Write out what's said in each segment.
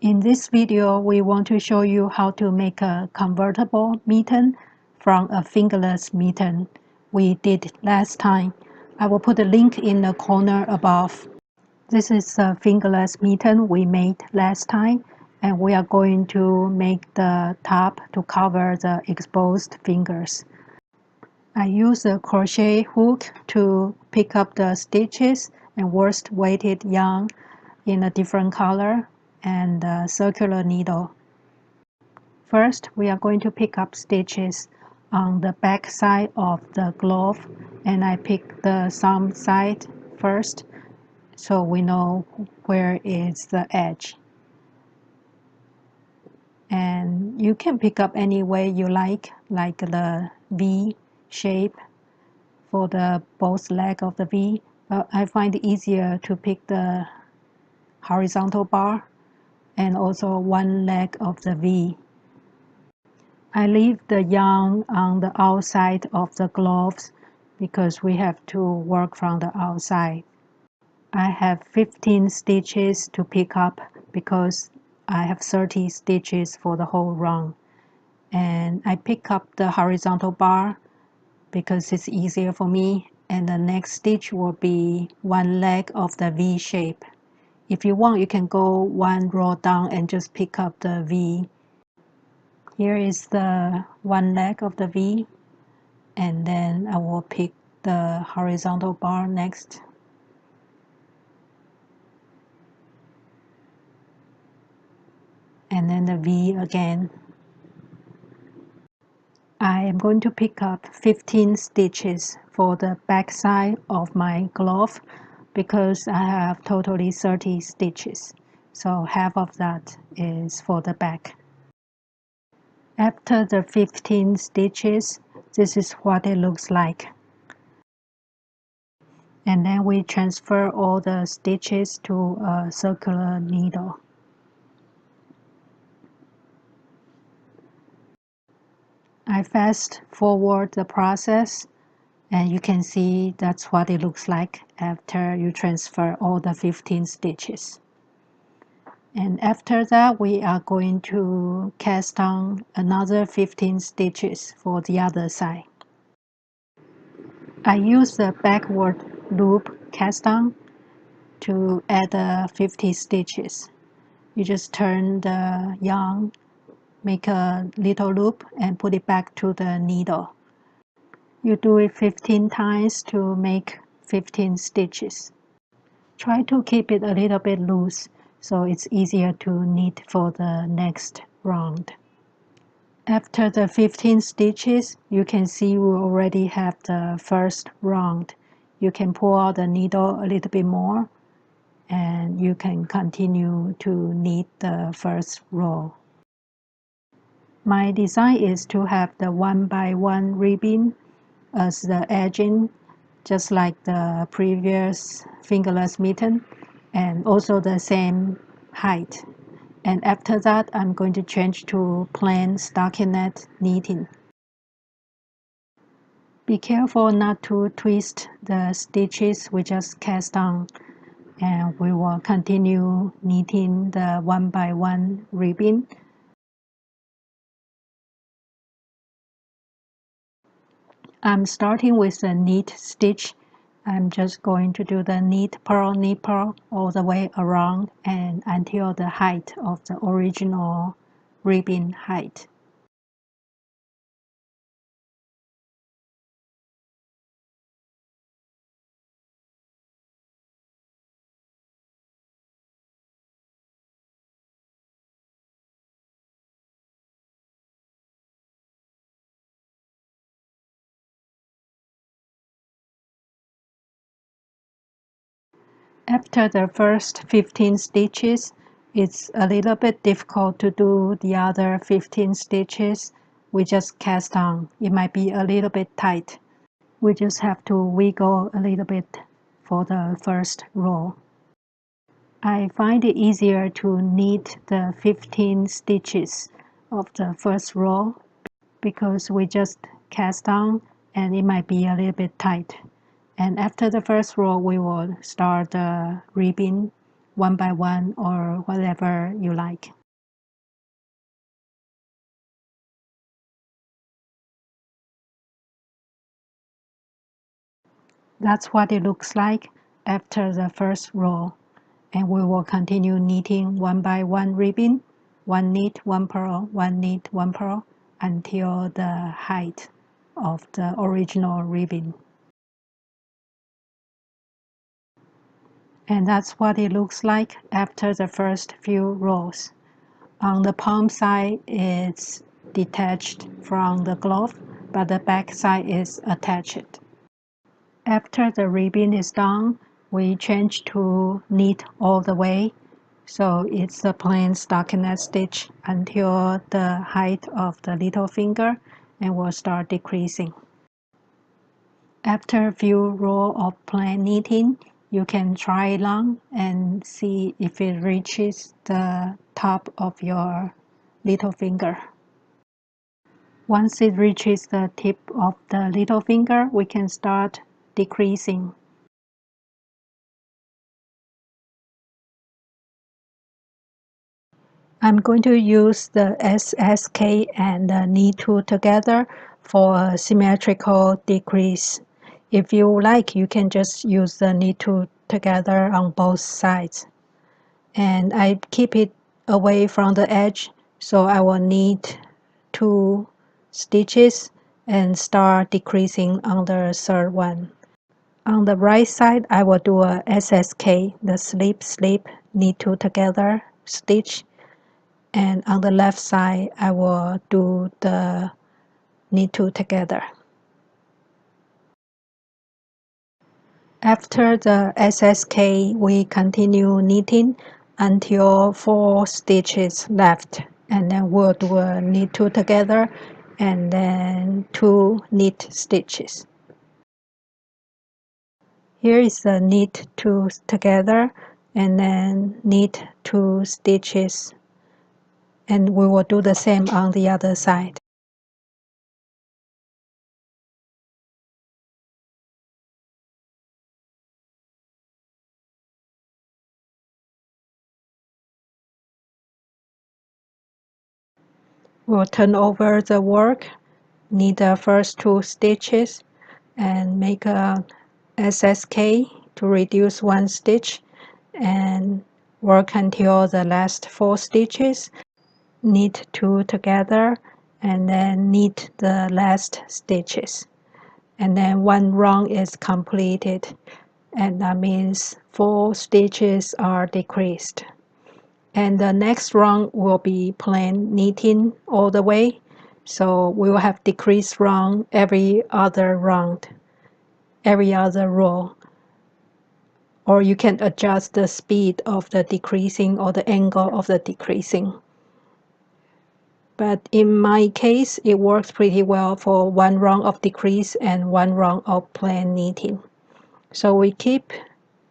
In this video, we want to show you how to make a convertible mitten from a fingerless mitten we did last time. I will put a link in the corner above. This is a fingerless mitten we made last time, and we are going to make the top to cover the exposed fingers. I use a crochet hook to pick up the stitches and worsted weighted yarn in a different color and a circular needle. First, we are going to pick up stitches on the back side of the glove, and I pick the thumb side first so we know where is the edge. And you can pick up any way you like the V shape for the both leg of the V, but I find it easier to pick the horizontal bar and also one leg of the V. I leave the yarn on the outside of the gloves because we have to work from the outside. I have 15 stitches to pick up because I have 30 stitches for the whole run. And I pick up the horizontal bar because it's easier for me, and the next stitch will be one leg of the V shape. If you want, you can go one row down and just pick up the V. Here is the one leg of the V, and then I will pick the horizontal bar next. And then the V again. I am going to pick up 15 stitches for the back side of my glove because I have totally 30 stitches. So half of that is for the back. After the 15 stitches, this is what it looks like. And then we transfer all the stitches to a circular needle. I fast forward the process, and you can see that's what it looks like after you transfer all the 15 stitches. And after that, we are going to cast on another 15 stitches for the other side. I use the backward loop cast on to add 50 stitches. You just turn the yarn, make a little loop, and put it back to the needle. You do it 15 times to make 15 stitches. Try to keep it a little bit loose so it's easier to knit for the next round. After the 15 stitches, you can see we already have the first round. You can pull out the needle a little bit more, and you can continue to knit the first row. My design is to have the 1x1 ribbon as the edging, just like the previous fingerless mitten, and also the same height. And after that, I'm going to change to plain stockinette knitting. Be careful not to twist the stitches we just cast on, and we will continue knitting the 1x1 ribbon. I'm starting with the knit stitch. I'm just going to do the knit purl all the way around and until the height of the original ribbon height. After the first 15 stitches, it's a little bit difficult to do the other 15 stitches. We just cast on. It might be a little bit tight. We just have to wiggle a little bit for the first row. I find it easier to knit the 15 stitches of the first row because we just cast on and it might be a little bit tight. And after the first row, we will start the ribbon one by one or whatever you like. That's what it looks like after the first row, and we will continue knitting one by one ribbon, one knit, one purl, one knit, one purl, until the height of the original ribbon. And that's what it looks like after the first few rows. On the palm side, it's detached from the glove, but the back side is attached. After the ribbon is done, we change to knit all the way. So it's a plain stockinette stitch until the height of the little finger, and we'll start decreasing. After a few rows of plain knitting, you can try it on and see if it reaches the top of your little finger. Once it reaches the tip of the little finger, we can start decreasing. I'm going to use the SSK and the knit tool together for a symmetrical decrease. If you like, you can just use the knit tool together on both sides. And I keep it away from the edge, so I will knit 2 stitches and start decreasing on the third one. On the right side, I will do a SSK, the slip, slip, knit 2 together stitch. And on the left side, I will do the knit 2 together. After the SSK, we continue knitting until 4 stitches left, and then we'll do a knit 2 together and then 2 knit stitches. Here is the knit 2 together and then knit 2 stitches, and we will do the same on the other side. We'll turn over the work, knit the first 2 stitches, and make a SSK to reduce 1 stitch, and work until the last 4 stitches, knit 2 together, and then knit the last stitches. And then 1 round is completed, and that means 4 stitches are decreased. And the next round will be plain knitting all the way, so we will have decreased round every other round, every other row. Or you can adjust the speed of the decreasing or the angle of the decreasing. But in my case, it works pretty well for 1 round of decrease and 1 round of plain knitting. So we keep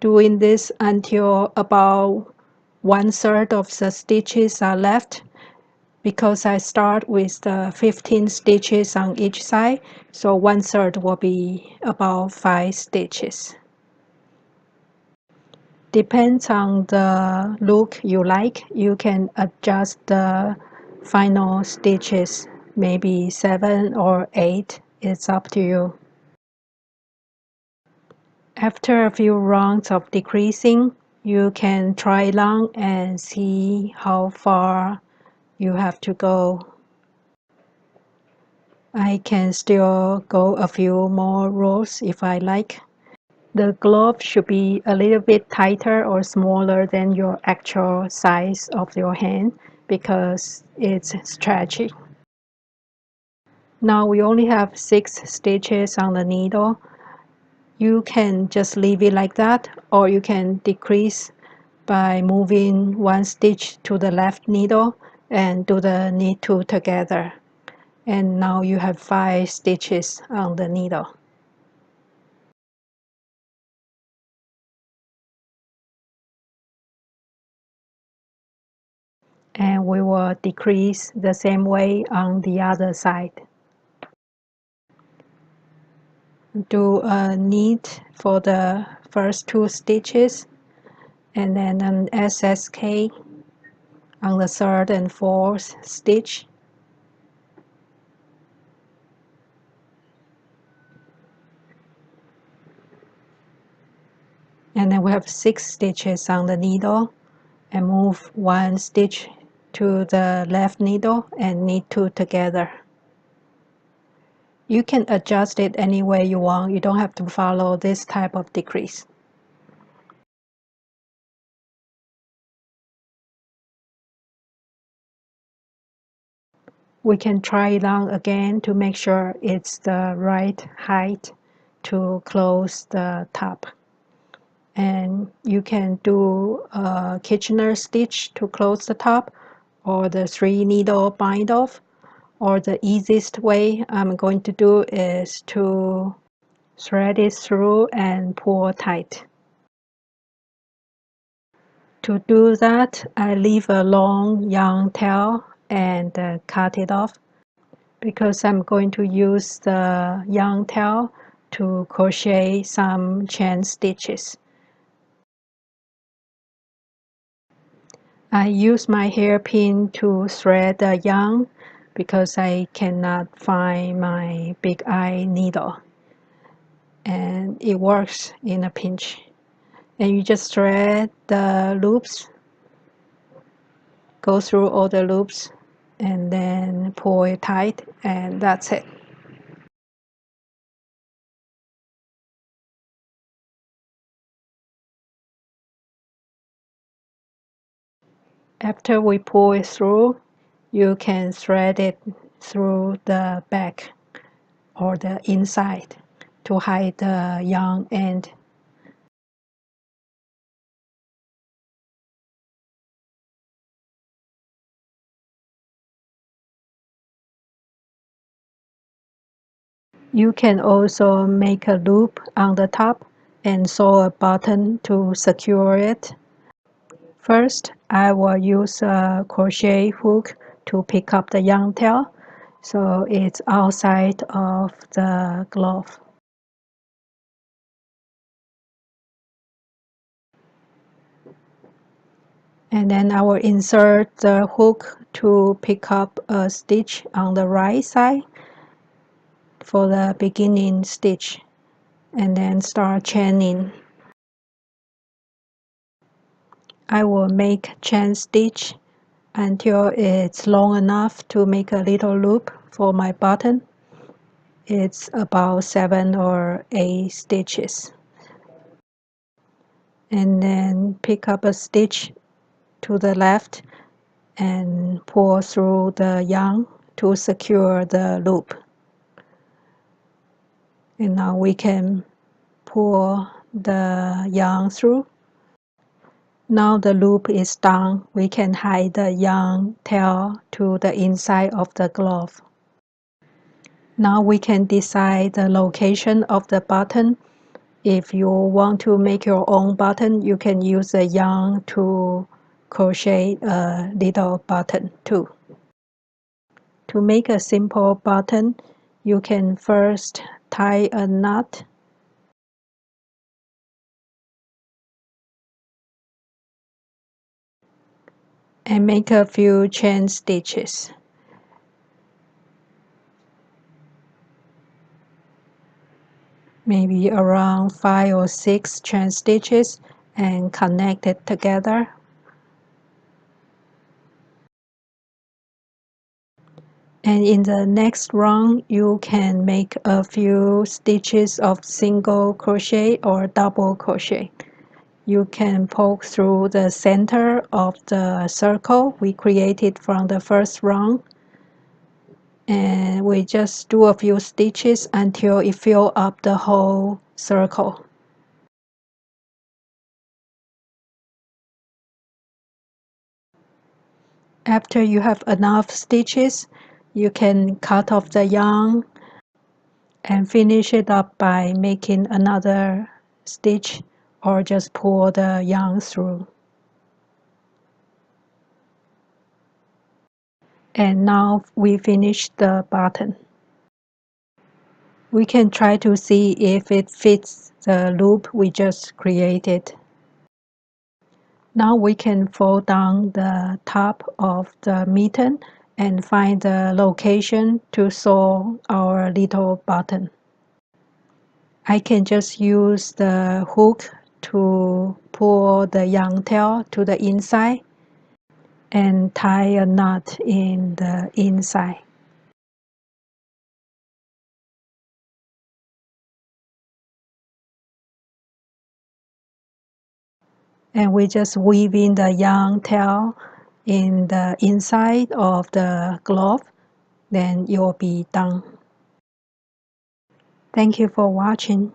doing this until about 1/3 of the stitches are left, because I start with the 15 stitches on each side, so 1/3 will be about 5 stitches. Depends on the look you like. You can adjust the final stitches, maybe 7 or 8. It's up to you. After a few rounds of decreasing, you can try it on and see how far you have to go. I can still go a few more rows if I like. The glove should be a little bit tighter or smaller than your actual size of your hand because it's stretchy. Now we only have 6 stitches on the needle. You can just leave it like that, or you can decrease by moving 1 stitch to the left needle and do the knit 2 together. And now you have 5 stitches on the needle. And we will decrease the same way on the other side. Do a knit for the first 2 stitches and then an SSK on the third and fourth stitch. And then we have 6 stitches on the needle, and move 1 stitch to the left needle and knit 2 together. You can adjust it any way you want. You don't have to follow this type of decrease. We can try it on again to make sure it's the right height to close the top. And you can do a Kitchener stitch to close the top, or the 3 needle bind off, or the easiest way I'm going to do is to thread it through and pull tight. To do that, I leave a long yarn tail and cut it off, because I'm going to use the yarn tail to crochet some chain stitches. I use my hairpin to thread the yarn because I cannot find my big eye needle, and it works in a pinch. And you just thread the loops, go through all the loops, and then pull it tight, and that's it. After we pull it through, you can thread it through the back or the inside to hide the yarn end. You can also make a loop on the top and sew a button to secure it. First, I will use a crochet hook to pick up the yarn tail, so it's outside of the glove. And then I will insert the hook to pick up a stitch on the right side for the beginning stitch, and then start chaining. I will make chain stitch until it's long enough to make a little loop for my button. It's about 7 or 8 stitches. And then pick up a stitch to the left and pull through the yarn to secure the loop. And now we can pull the yarn through. Now the loop is done, we can hide the yarn tail to the inside of the glove. Now we can decide the location of the button. If you want to make your own button, you can use the yarn to crochet a little button too. To make a simple button, you can first tie a knot and make a few chain stitches. Maybe around 5 or 6 chain stitches, and connect it together. And in the next round, you can make a few stitches of single crochet or double crochet. You can poke through the center of the circle we created from the first round, and we just do a few stitches until it fills up the whole circle. After you have enough stitches, you can cut off the yarn and finish it up by making another stitch or just pull the yarn through. And now we finished the button. We can try to see if it fits the loop we just created. Now we can fold down the top of the mitten and find the location to sew our little button. I can just use the hook to pull the yarn tail to the inside and tie a knot in the inside. And we just weave in the yarn tail in the inside of the glove, then you'll be done. Thank you for watching.